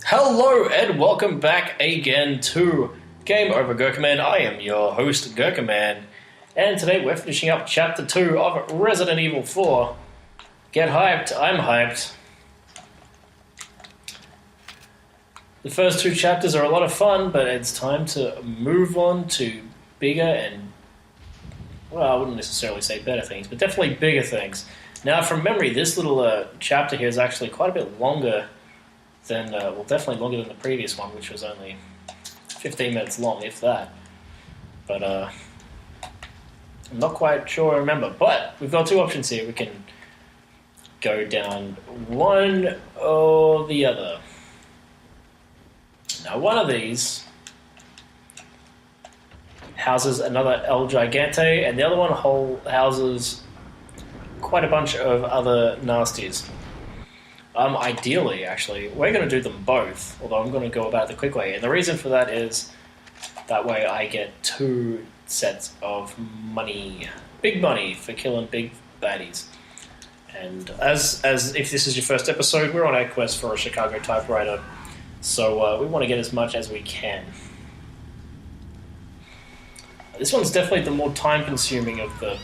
Hello and welcome back again to Game Over Gerkinman. I am your host, Gerkinman, and today we're finishing up Chapter 2 of Resident Evil 4. Get hyped, I'm hyped. The first two chapters are a lot of fun, but it's time to move on to bigger and, well, I wouldn't necessarily say better things, but definitely bigger things. Now, from memory, this little chapter here is actually quite a bit longer than, well, definitely longer than the previous one, which was only 15 minutes long, if that. But I'm not quite sure I remember. But we've got two options here. We can go down one or the other. Now, one of these houses another El Gigante, and the other one houses quite a bunch of other nasties. Ideally, actually, we're going to do them both, although I'm going to go about it the quick way. And the reason for that is that way I get two sets of money. Big money for killing big baddies. And as if this is your first episode, we're on our quest for a Chicago typewriter. So we want to get as much as we can. This one's definitely the more time-consuming of the...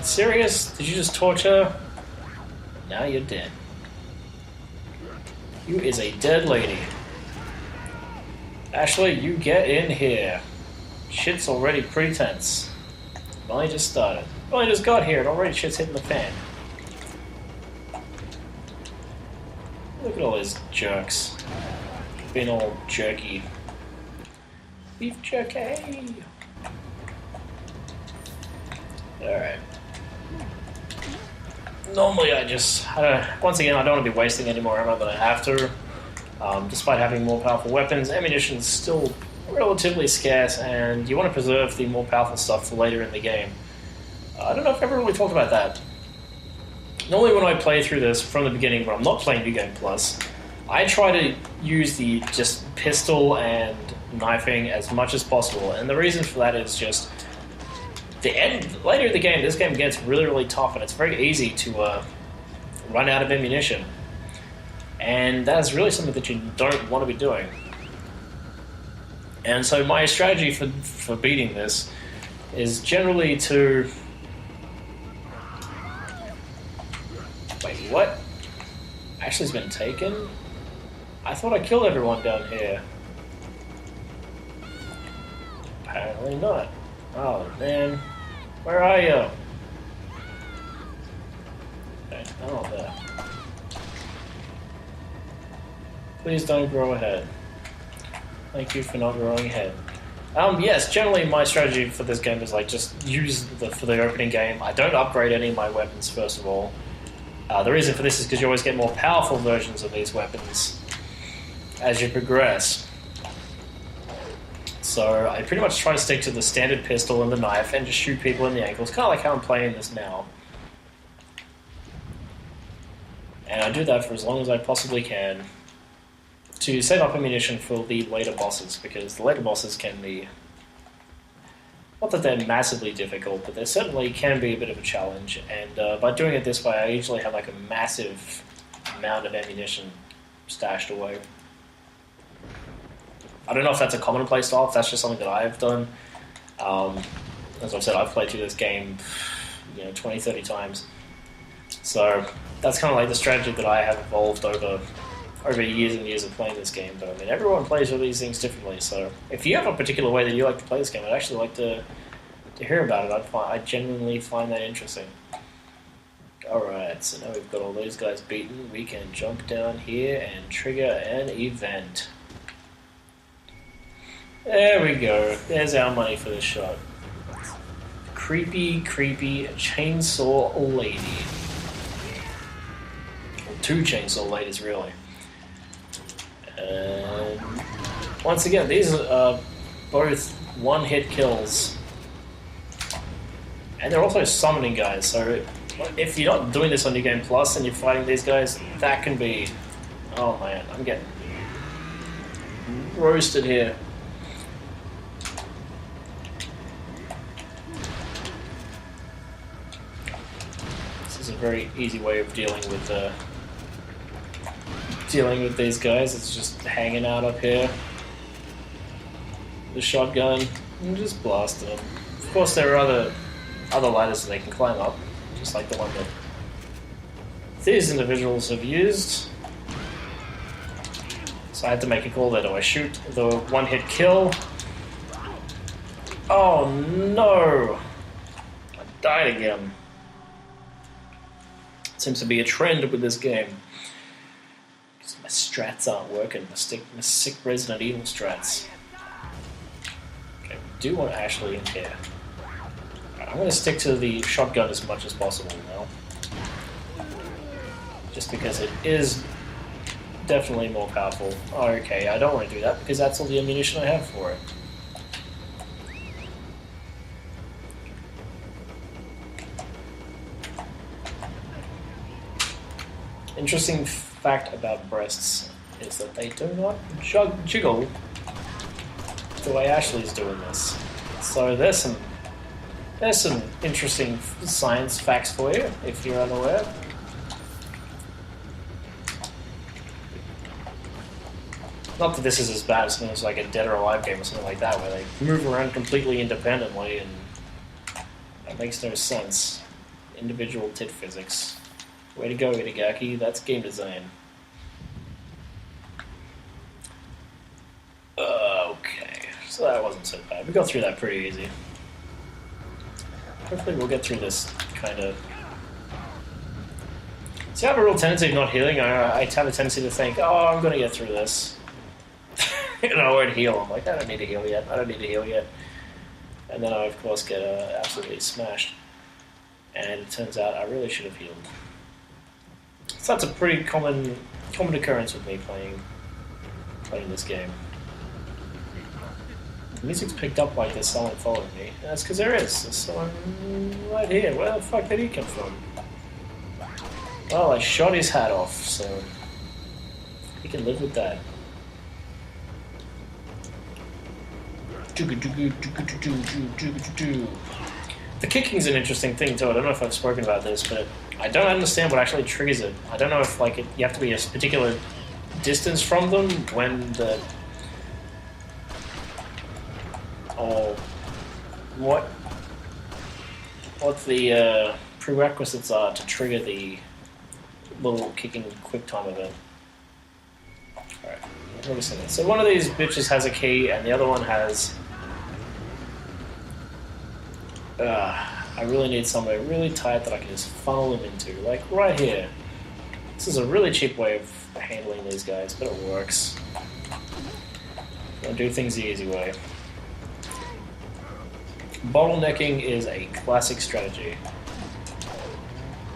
Serious? Did you just torture? Now you're dead. You is a dead lady. Ashley, you get in here. Shit's already pretty tense. I've only just started. I've only just got here and already shit's hitting the fan. Look at all these jerks. Being all jerky. Beef jerky! Alright. Normally once again, I don't want to be wasting any more ammo than I have to. Despite having more powerful weapons, ammunition is still relatively scarce, and you want to preserve the more powerful stuff for later in the game. I don't know if I've ever really talked about that. Normally when I play through this from the beginning, when I'm not playing New Game Plus, I try to use the just pistol and knifing as much as possible, and the reason for that is just later in the game, this game gets really, really tough, and it's very easy to run out of ammunition. And that is really something that you don't want to be doing. And so my strategy for beating this is generally to... Wait, what? Ashley's been taken? I thought I killed everyone down here. Apparently not. Oh, man. Where are you? Okay, I'm not there. Please don't grow ahead. Thank you for not growing ahead. Yes, generally my strategy for this game is like just use for the opening game. I don't upgrade any of my weapons, first of all. The reason for this is because you always get more powerful versions of these weapons as you progress. So I pretty much try to stick to the standard pistol and the knife and just shoot people in the ankles, kind of like how I'm playing this now. And I do that for as long as I possibly can to save up ammunition for the later bosses, because the later bosses can be... Not that they're massively difficult, but they certainly can be a bit of a challenge, and by doing it this way I usually have like a massive amount of ammunition stashed away. I don't know if that's a commonplace style, if that's just something that I've done. As I've said, I've played through this game 20, 30 times. So that's kind of like the strategy that I have evolved over years and years of playing this game. But I mean, everyone plays all these things differently, so if you have a particular way that you like to play this game, I'd actually like to hear about it. I genuinely find that interesting. Alright, so now we've got all those guys beaten, we can jump down here and trigger an event. There we go. There's our money for this shot. Creepy, creepy chainsaw lady. Well, two chainsaw ladies, really. And once again, these are both one-hit kills. And they're also summoning guys, so if you're not doing this on New Game Plus and you're fighting these guys, that can be... Oh man, I'm getting roasted here. is a very easy way of dealing with these guys. It's just hanging out up here, the shotgun, and just blasting them. Of course, there are other ladders that they can climb up, just like the one that these individuals have used. So I had to make a call there. Do I shoot the one-hit kill? Oh no! I died again. Seems to be a trend with this game. Because my strats aren't working. My sick Resident Evil strats. Okay, we do want Ashley in here. Right, I'm going to stick to the shotgun as much as possible now. Just because it is definitely more powerful. Oh, okay, I don't want to do that because that's all the ammunition I have for it. Interesting fact about breasts is that they do not jiggle the way Ashley's doing this. So there's some interesting science facts for you if you're unaware. Not that this is as bad as something as like a Dead or Alive game or something like that, where they move around completely independently and that makes no sense. Individual tit physics. Way to go, Itagaki. That's game design. Okay, so that wasn't so bad. We got through that pretty easy. Hopefully we'll get through this kind of... See, I have a real tendency of not healing. I have a tendency to think, oh, I'm going to get through this. And I won't heal. I'm like, I don't need to heal yet. I don't need to heal yet. And then I, of course, get absolutely smashed. And it turns out I really should have healed. So that's a pretty common occurrence with me playing this game. The music's picked up like there's someone following me. And that's because there is. There's someone right here. Where the fuck did he come from? Well, I shot his hat off, so he can live with that. The kicking's an interesting thing too. I don't know if I've spoken about this, but I don't understand what actually triggers it. I don't know if like you have to be a particular distance from them when the... Or what the prerequisites are to trigger the little kicking quick time event. Alright, let me see this. So one of these bitches has a key and the other one has... I really need somewhere really tight that I can just funnel them into, like right here. This is a really cheap way of handling these guys, but it works. Don't do things the easy way. Bottlenecking is a classic strategy.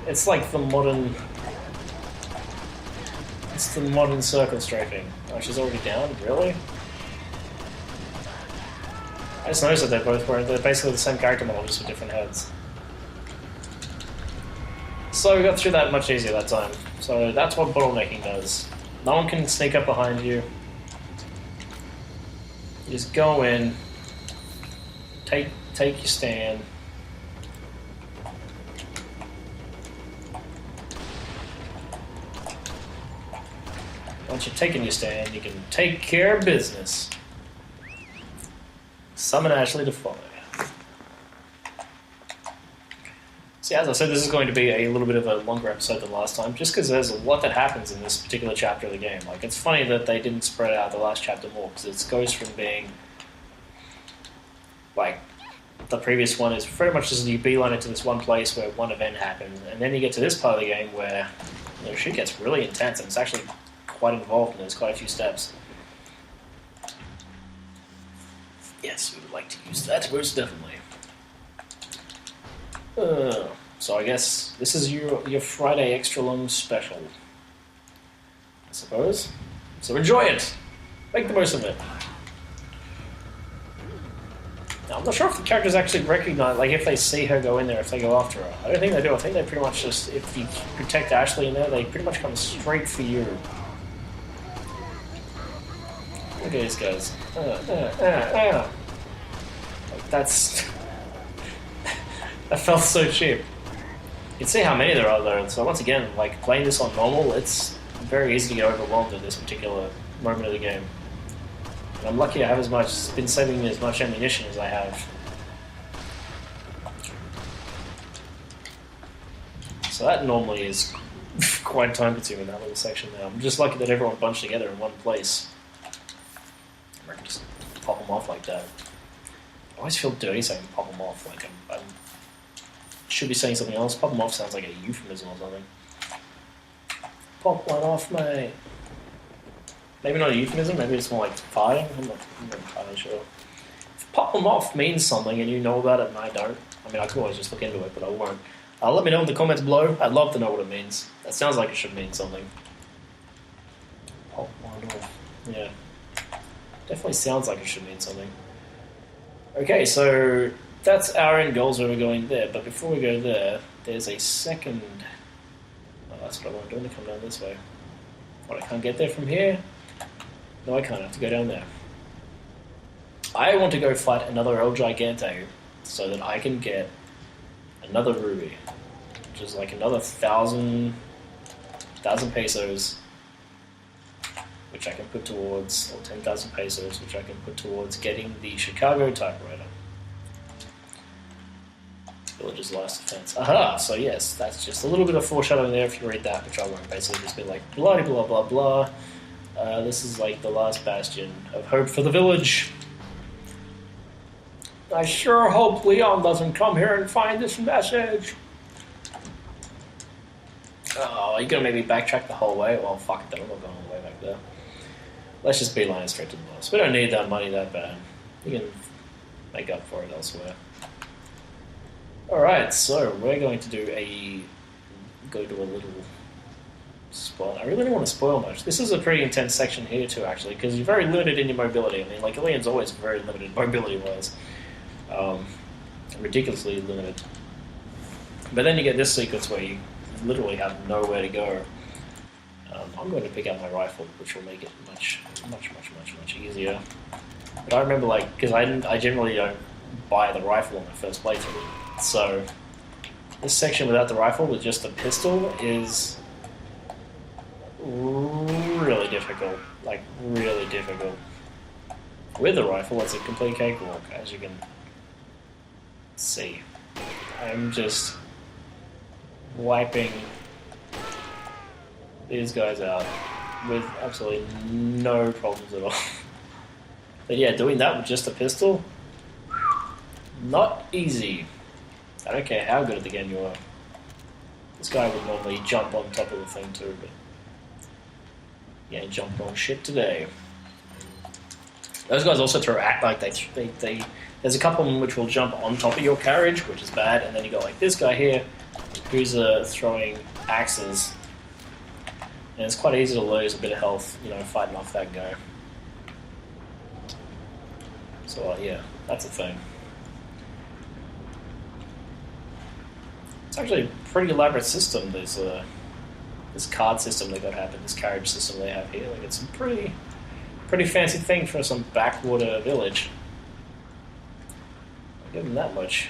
It's like the modern... It's the modern circle strafing. Oh, she's already down? Really? I just noticed that they're basically the same character model, just with different heads. So we got through that much easier that time. So that's what bottlenecking does. No one can sneak up behind you. You just go in, take your stand. Once you've taken your stand, you can take care of business. Summon Ashley to follow. See, as I said, this is going to be a little bit of a longer episode than last time, just because there's a lot that happens in this particular chapter of the game. Like, it's funny that they didn't spread out the last chapter more, because it goes from being, like, the previous one is very much just you beeline it to this one place where one event happened, and then you get to this part of the game where, you know, shit gets really intense, and it's actually quite involved, and there's quite a few steps. Yes, we would like to use that, most definitely. So I guess this is your Friday extra long special, I suppose. So enjoy it! Make the most of it. Now, I'm not sure if the characters actually recognize, like if they see her go in there, if they go after her. I don't think they do. I think they pretty much just, if you protect Ashley in there, they pretty much come straight for you. Look at these guys. Like, that's... that felt so cheap. You can see how many there are though. So once again, like playing this on normal, it's very easy to get overwhelmed at this particular moment of the game. And I'm lucky I have been saving as much ammunition as I have. So that normally is quite time consuming, that little section there. I'm just lucky that everyone bunched together in one place. I can just pop them off like that. I always feel dirty saying pop them off, like I should be saying something else. Pop them off sounds like a euphemism or something. Pop one off, mate. Maybe not a euphemism, maybe it's more like farting. I'm not entirely sure. If pop them off means something and you know about it and I don't, I mean, I could always just look into it, but I won't. Let me know in the comments below. I'd love to know what it means. That sounds like it should mean something. Pop one off. Yeah. Definitely sounds like it should mean something. Okay, so that's our end goals where we're going there, but before we go there, there's a second... Oh, that's what I want to do, to come down this way. What, I can't get there from here? No, I can't. I have to go down there. I want to go fight another El Gigante so that I can get another ruby, which is like another 1,000 pesos, which I can put towards, or 10,000 pesos, which I can put towards getting the Chicago typewriter. Village's last defense. Aha! So yes, that's just a little bit of foreshadowing there if you read that, which I won't. Basically just be like, blah blah blah blah. This is like the last bastion of hope for the village. I sure hope Leon doesn't come here and find this message. Oh, you're gonna make me backtrack the whole way? Well, fuck it then, I'm not going all the way back there. Let's just beeline straight to the boss. We don't need that money that bad. We can make up for it elsewhere. Alright, so we're going to go to a little spot. I really don't want to spoil much. This is a pretty intense section here too, actually, because you're very limited in your mobility. I mean, like, Leon's always very limited mobility-wise. Ridiculously limited. But then you get this sequence where you literally have nowhere to go. I'm going to pick up my rifle, which will make it much easier. But I remember, like, because I generally don't buy the rifle on my first playthrough. So this section without the rifle with just a pistol is really difficult. Like, really difficult. With the rifle, it's a complete cakewalk, as you can see. I'm just wiping these guys out with absolutely no problems at all. But yeah, doing that with just a pistol, not easy. I don't care how good at the game you are. This guy would normally jump on top of the thing too, but he ain't jumping on shit today. Those guys also throw like they there's a couple of them which will jump on top of your carriage, which is bad, and then you got like this guy here who's throwing axes. And it's quite easy to lose a bit of health, you know, fighting off that guy. So yeah, that's a thing. It's actually a pretty elaborate system. There's this card system they got happen, this carriage system they have here. Like, it's a pretty fancy thing for some backwater village. I'll give them that much.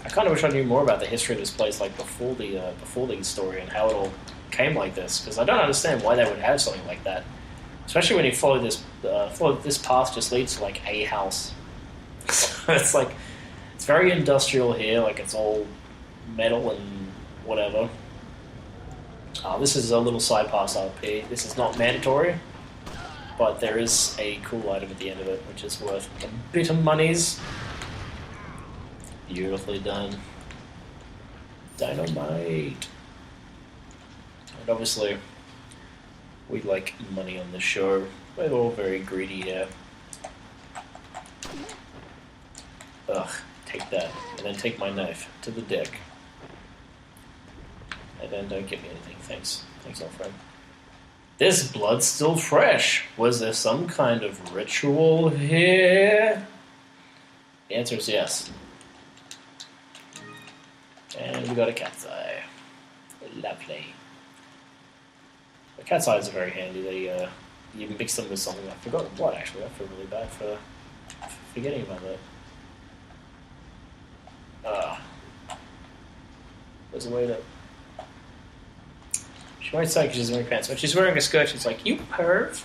I kind of wish I knew more about the history of this place, like before the story and how it all came like this, because I don't understand why they would have something like that. Especially when you follow this path just leads to like a house. So it's like, it's very industrial here, like it's all metal and whatever. This is a little side pass RP. This is not mandatory, but there is a cool item at the end of it, which is worth a bit of monies. Beautifully done. Dynamite. And obviously, we like money on this show. We're all very greedy here. Ugh, take that. And then take my knife to the deck. And then don't give me anything. Thanks. Thanks, old friend. This blood's still fresh. Was there some kind of ritual here? The answer is yes. And we got a cat's eye. Lovely. The cat's eyes are very handy. They you mix them with something. I forgot what actually. I feel really bad for forgetting about that. There's a way to... She won't say because she's wearing pants. When she's wearing a skirt, she's like, you perv.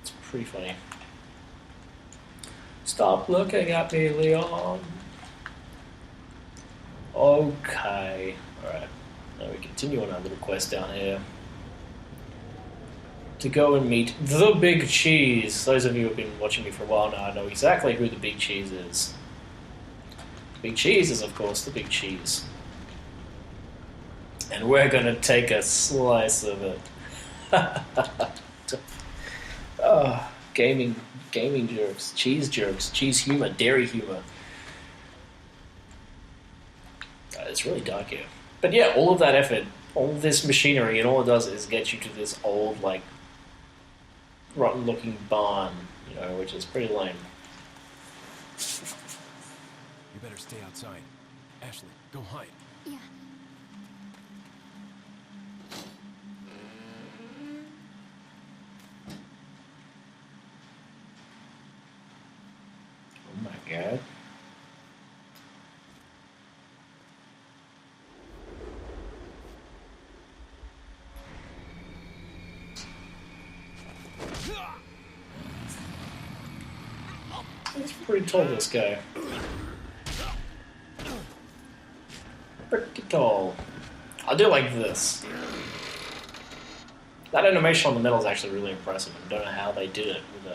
It's pretty funny. Stop looking at me, Leon. Okay. Alright. Now we continue on our little quest down here. To go and meet the Big Cheese. Those of you who have been watching me for a while now know exactly who the Big Cheese is. Big Cheese is, of course, the Big Cheese. And we're going to take a slice of it. Oh, gaming jerks, cheese humor, dairy humor. It's really dark here. But yeah, all of that effort, all this machinery, and all it does is get you to this old, like, rotten-looking barn, you know, which is pretty lame. You better stay outside. Ashley, go hide. Yeah. Oh my god. He's pretty tall, this guy. Pretty tall. I do like this. That animation on the metal is actually really impressive. I don't know how they did it with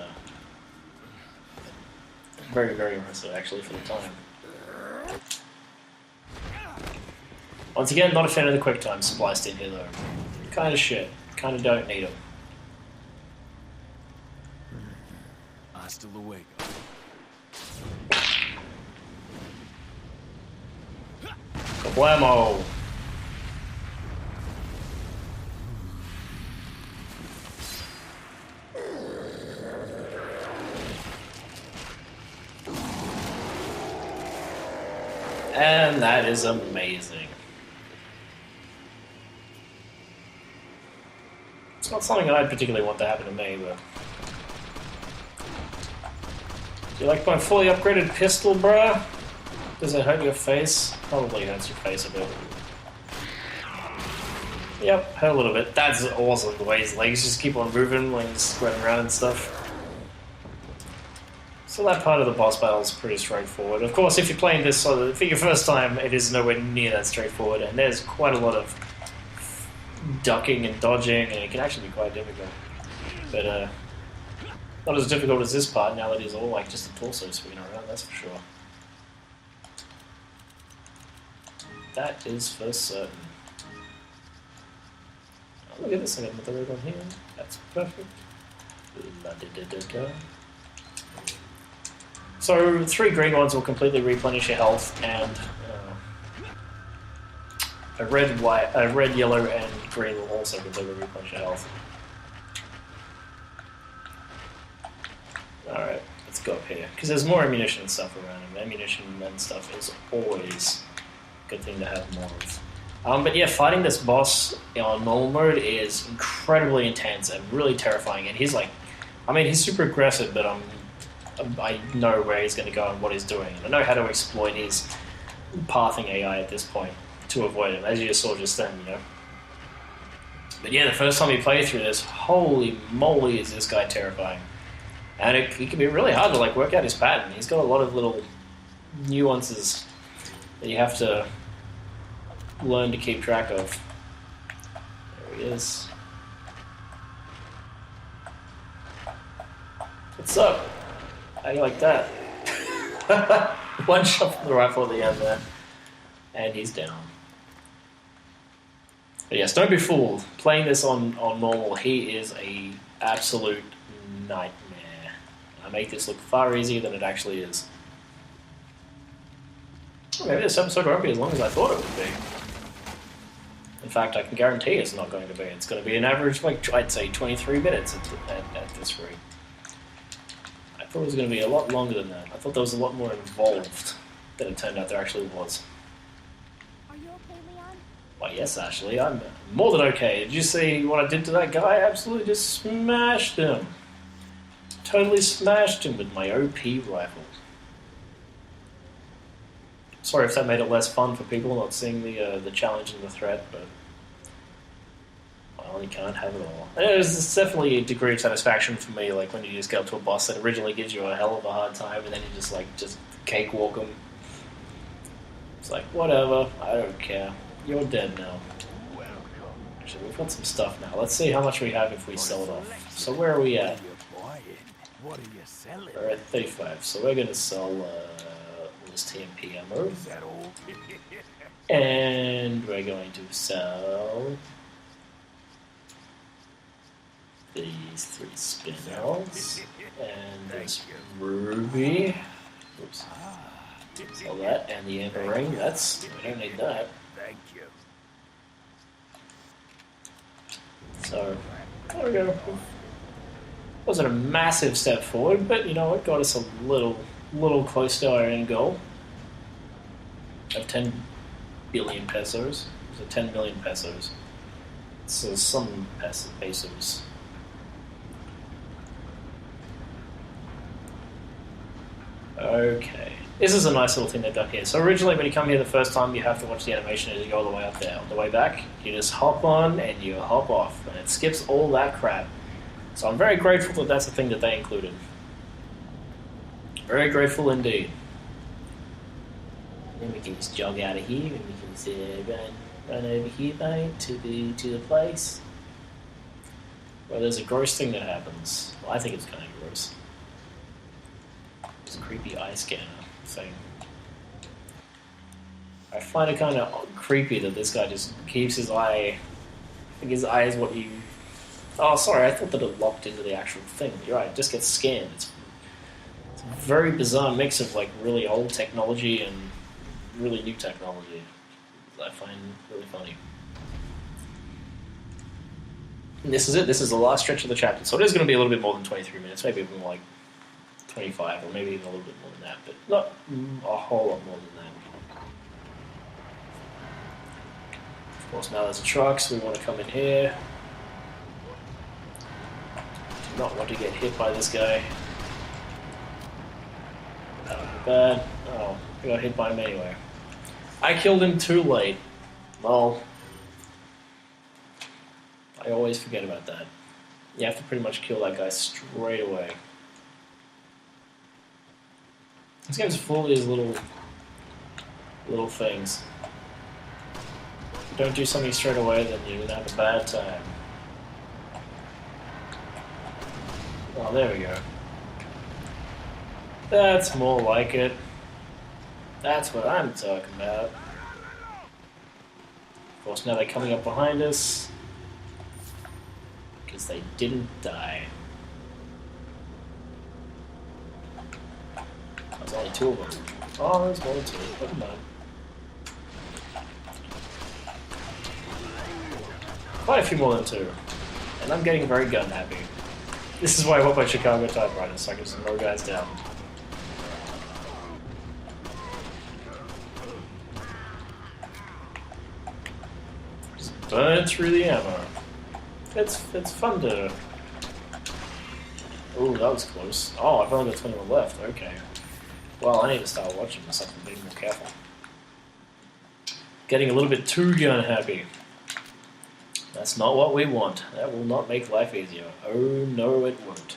very, very impressive actually for the time. Once again, not a fan of the quick time spliced in here though. Kind of shit. Kind of don't need them. Hasta luego. Kablamo! And that is amazing. It's not something I'd particularly want to happen to me, but... Do you like my fully upgraded pistol, bruh? Does it hurt your face? Probably hurts your face a bit. Yep, hurt a little bit. That's awesome, the way his legs just keep on moving when he's spreading around and stuff. So that part of the boss battle is pretty straightforward. Of course, if you're playing this for your first time, it is nowhere near that straightforward, and there's quite a lot of ducking and dodging, and it can actually be quite difficult. But, not as difficult as this part, now that he's all like just a torso swinging around, that's for sure. That is for certain. Oh, look at this, I got another red on here. That's perfect. La-da-da-da-da. So, 3 green ones will completely replenish your health, and a red, yellow, and green will also completely replenish your health. Alright, let's go up here. Because there's more ammunition and stuff around him. Ammunition and stuff is always a good thing to have more of. But yeah, fighting this boss on normal mode is incredibly intense and really terrifying. And he's like, I mean, he's super aggressive, but I know where he's going to go and what he's doing. And I know how to exploit his pathing AI at this point to avoid him, as you just saw just then, you know. But yeah, the first time you play through this, holy moly is this guy terrifying. And it can be really hard to like work out his pattern. He's got a lot of little nuances that you have to learn to keep track of. There he is. What's up? How you like that? One shot from the rifle at the end there. And he's down. But yes, don't be fooled. Playing this on normal, he is a absolute nightmare. I make this look far easier than it actually is. Well, maybe this episode won't be as long as I thought it would be. In fact, I can guarantee it's not going to be. It's going to be an average, like, I'd say 23 minutes at this rate. I thought it was going to be a lot longer than that. I thought there was a lot more involved than it turned out there actually was. Are you okay, Leon? Why, yes, Ashley, I'm more than okay. Did you see what I did to that guy? I absolutely just smashed him. Totally smashed him with my OP rifle. Sorry if that made it less fun for people not seeing the challenge and the threat, but well, you can't have it all. It's definitely a degree of satisfaction for me, like when you just go up to a boss that originally gives you a hell of a hard time, and then you just cakewalk them. It's like, whatever, I don't care. You're dead now. Actually, we've got some stuff now. Let's see how much we have if we sell it off. So where are we at? What are you selling? We're at 35, so we're going to sell all this TMP ammo. Is that all? And we're going to sell these 3 spinels and this ruby. Oops. Sell that and the amber ring. We don't need that. Thank you. So there we go. Wasn't a massive step forward, but you know it got us a little close to our end goal of 10 billion pesos. So 10 million pesos. So some pesos. Okay. This is a nice little thing they've done here. So originally when you come here the first time, you have to watch the animation as you go all the way up there. On the way back, you just hop on and you hop off. And it skips all that crap. So I'm very grateful that that's a thing that they included. Very grateful indeed. Then we can just jog out of here and we can just run over here, mate, to the place. Well, there's a gross thing that happens. Well, I think it's kind of gross. It's a creepy eye scanner thing. I find it kind of creepy that this guy just keeps his eye. I think his eye is what you. Oh, sorry, I thought that it locked into the actual thing. You're right, it just gets scanned. It's a very bizarre mix of like really old technology and really new technology. I find really funny. And this is it. This is the last stretch of the chapter. So it is going to be a little bit more than 23 minutes, maybe even like 25 or maybe even a little bit more than that, but not a whole lot more than that. Of course, now there's a truck, so we want to come in here. Do not want to get hit by this guy. That would be bad. Oh, we got hit by him anyway. I killed him too late. Well, I always forget about that. You have to pretty much kill that guy straight away. This game's full of these little things. If you don't do something straight away, then you're gonna have a bad time. Oh, there we go. That's more like it. That's what I'm talking about. Of course, now they're coming up behind us because they didn't die. There's only 2 of them. Oh, there's more than 2. Never mind. Quite a few more than 2. And I'm getting very gun happy. This is why I want my Chicago typewriter, so I can just mow guys down. Just burn through the ammo. It's fun to... Oh, that was close. Oh, I've only got 21 left. Okay. Well, I need to start watching this and being more careful. Getting a little bit too gun happy. That's not what we want. That will not make life easier. Oh no, it won't.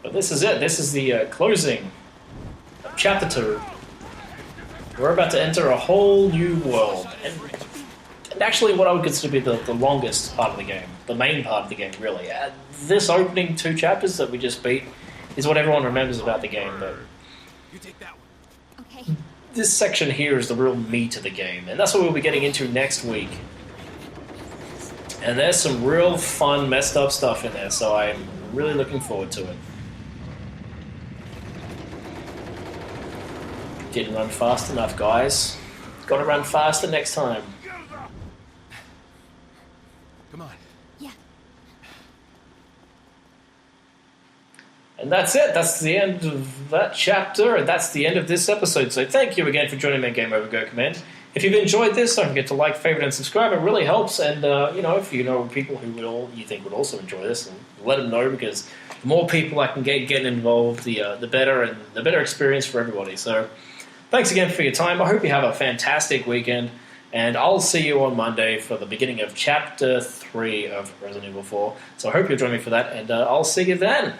But this is it. This is the closing of Chapter 2. We're about to enter a whole new world. And actually what I would consider to be the longest part of the game. The main part of the game, really. This opening 2 chapters that we just beat is what everyone remembers about the game. But You take that one. Okay. this section here is the real meat of the game. And that's what we'll be getting into next week. And there's some real fun, messed up stuff in there. So I'm really looking forward to it. Didn't run fast enough, guys. Gotta run faster next time. Come on. Yeah. And that's it. That's the end of that chapter, and that's the end of this episode. So thank you again for joining me on Game Over Gerkinman. If you've enjoyed this, don't forget to like, favorite, and subscribe. It really helps. And if you know people who you think would also enjoy this, and let them know, because the more people I can get involved, the better, and the better experience for everybody. So thanks again for your time. I hope you have a fantastic weekend, and I'll see you on Monday for the beginning of Chapter 3 of Resident Evil 4. So I hope you'll join me for that, and I'll see you then.